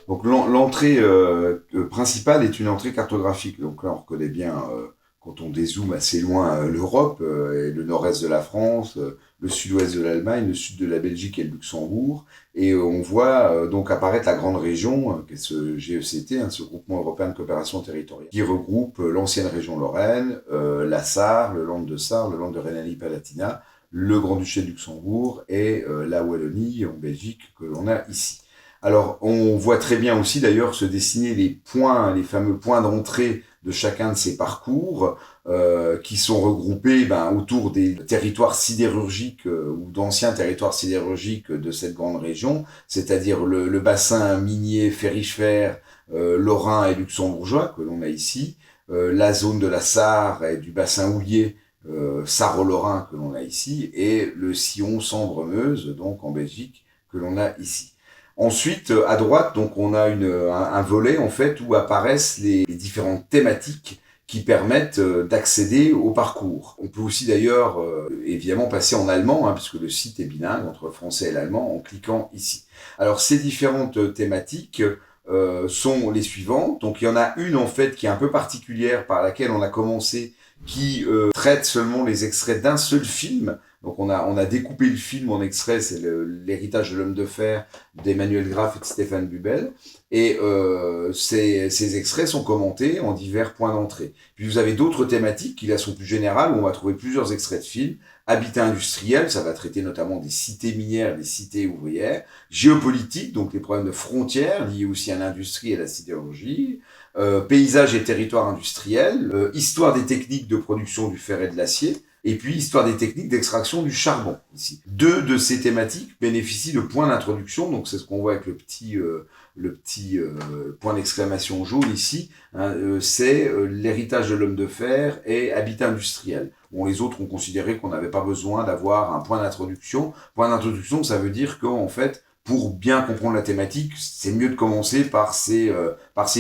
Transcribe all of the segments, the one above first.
Donc l'entrée principale est une entrée cartographique. Donc là, on reconnaît bien, quand on dézoome assez loin, l'Europe et le nord-est de la France, le sud-ouest de l'Allemagne, le sud de la Belgique et le Luxembourg. Et on voit donc apparaître la grande région, qui est ce GECT, ce groupement européen de coopération territoriale, qui regroupe l'ancienne région Lorraine, la Sarre, le Land de Sarre, le Land de Rhénanie-Palatinat, le Grand-Duché de Luxembourg et la Wallonie en Belgique que l'on a ici. Alors, on voit très bien aussi d'ailleurs se dessiner les points, les fameux points d'entrée de chacun de ces parcours, qui sont regroupés autour des territoires sidérurgiques ou d'anciens territoires sidérurgiques de cette grande région, c'est-à-dire le bassin minier ferrifère lorrain et luxembourgeois que l'on a ici, la zone de la Sarre et du bassin houiller sarro-lorrain que l'on a ici, et le sillon Sambre-Meuse, donc en Belgique, que l'on a ici. Ensuite, à droite, donc on a un volet en fait où apparaissent les différentes thématiques qui permettent d'accéder au parcours. On peut aussi d'ailleurs évidemment passer en allemand, puisque le site est bilingue entre le français et l'allemand, en cliquant ici. Alors ces différentes thématiques sont les suivantes. Donc il y en a une en fait qui est un peu particulière, par laquelle on a commencé, qui traite seulement les extraits d'un seul film. Donc on a découpé le film en extraits, c'est l'héritage de l'homme de fer d'Emmanuel Graff et de Stéphane Bubel. Et ces extraits sont commentés en divers points d'entrée. Puis vous avez d'autres thématiques qui là sont plus générales, où on va trouver plusieurs extraits de films. Habitat industriel, ça va traiter notamment des cités minières, des cités ouvrières. Géopolitique, donc les problèmes de frontières liés aussi à l'industrie et à la sidérurgie. Paysage et territoire industriel. Histoire des techniques de production du fer et de l'acier. Et puis, histoire des techniques d'extraction du charbon, ici. Deux de ces thématiques bénéficient de points d'introduction, donc c'est ce qu'on voit avec le petit point d'exclamation jaune ici, c'est l'héritage de l'homme de fer et habitat industriel. Bon, les autres ont considéré qu'on n'avait pas besoin d'avoir un point d'introduction. Point d'introduction, ça veut dire qu'en fait, pour bien comprendre la thématique, c'est mieux de commencer par ces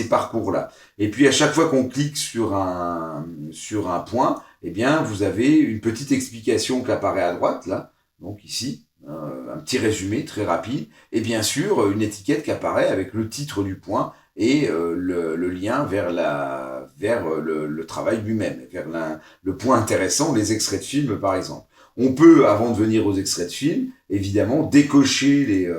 parcours-là. Et puis, à chaque fois qu'on clique sur un point, eh bien, vous avez une petite explication qui apparaît à droite, là, donc ici, un petit résumé très rapide, et bien sûr, une étiquette qui apparaît avec le titre du point et le lien vers le travail lui-même, vers le point intéressant, les extraits de films, par exemple. On peut, avant de venir aux extraits de films, évidemment, décocher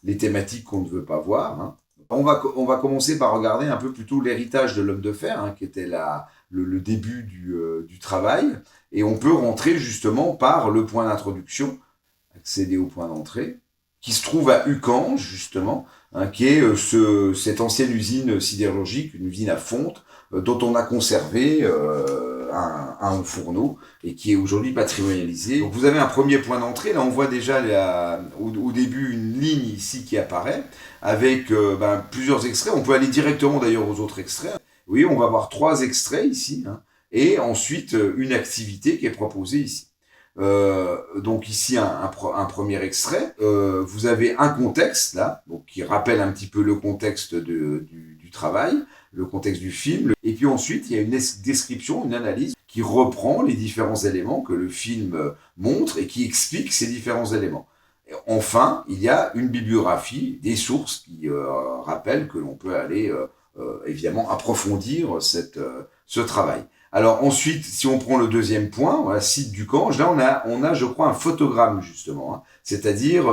les thématiques qu'on ne veut pas voir. On va commencer par regarder un peu plutôt l'héritage de l'homme de fer, qui était le début du travail. Et on peut rentrer justement par le point d'introduction, accéder au point d'entrée, qui se trouve à Uckange, justement, qui est cette ancienne usine sidérurgique, une usine à fonte, dont on a conservé un fourneau et qui est aujourd'hui patrimonialisé. Donc vous avez un premier point d'entrée, là on voit déjà au début une ligne ici qui apparaît avec plusieurs extraits. On peut aller directement d'ailleurs aux autres extraits. Oui, on va avoir 3 extraits ici, et ensuite une activité qui est proposée ici. Donc ici un premier extrait. Vous avez un contexte là, donc qui rappelle un petit peu le contexte du travail, le contexte du film. Et puis ensuite il y a une description, une analyse qui reprend les différents éléments que le film montre et qui explique ces différents éléments. Et enfin, il y a une bibliographie, des sources qui rappellent que l'on peut aller évidemment approfondir ce travail. Alors ensuite, si on prend le deuxième point, voilà, site d'Uckange, là on a, je crois, un photogramme justement, c'est-à-dire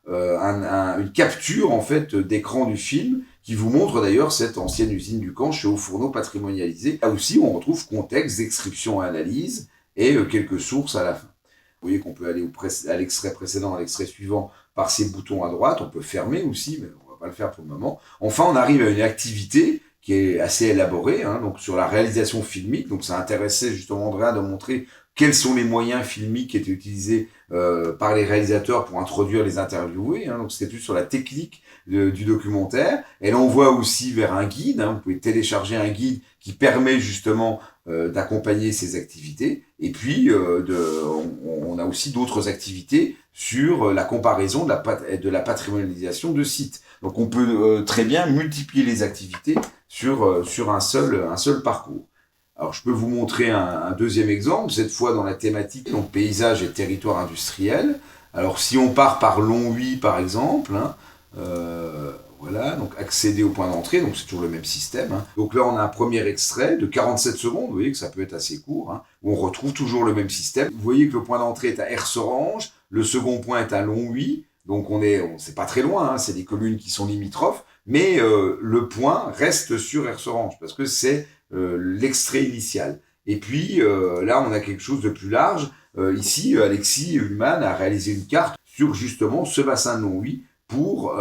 une capture en fait d'écran du film qui vous montre d'ailleurs cette ancienne usine d'Uckange chez Haut-Fourneau patrimonialisée. Là aussi, on retrouve contexte, description, analyse et quelques sources à la fin. Vous voyez qu'on peut aller à l'extrait précédent, à l'extrait suivant par ces boutons à droite. On peut fermer aussi, mais on va pas le faire pour le moment. Enfin, on arrive à une activité qui est assez élaborée, donc sur la réalisation filmique. Donc ça intéressait justement Andrea de montrer quels sont les moyens filmiques qui étaient utilisés par les réalisateurs pour introduire les interviewés. Donc c'était plus sur la technique du documentaire. Et là on voit aussi vers un guide. Vous pouvez télécharger un guide qui permet justement d'accompagner ces activités. Et puis on a aussi d'autres activités sur la comparaison de la patrimonialisation de sites. Donc on peut très bien multiplier les activités sur un seul parcours. Alors je peux vous montrer un deuxième exemple, cette fois dans la thématique donc paysage et territoire industriel. Alors si on part par Longwy par exemple, Voilà, donc accéder au point d'entrée, donc c'est toujours le même système. Hein. Donc là, on a un premier extrait de 47 secondes, vous voyez que ça peut être assez court, hein, où on retrouve toujours le même système. Vous voyez que le point d'entrée est à Erserange, le second point est à Longwy, donc c'est pas très loin, hein, c'est des communes qui sont limitrophes, mais le point reste sur Erserange, parce que c'est l'extrait initial. Et puis là, on a quelque chose de plus large. Ici, Alexis Ullmann a réalisé une carte sur justement ce bassin de Longwy, pour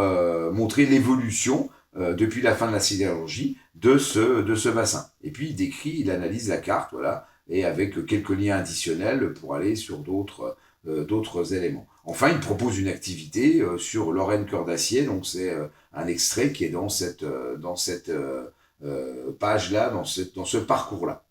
montrer l'évolution depuis la fin de la sidérurgie de ce bassin. Et puis il analyse la carte, voilà, et avec quelques liens additionnels pour aller sur d'autres éléments. Enfin, il propose une activité sur Lorraine Cœur d'Acier, donc c'est un extrait qui est dans cette page-là, dans ce parcours-là.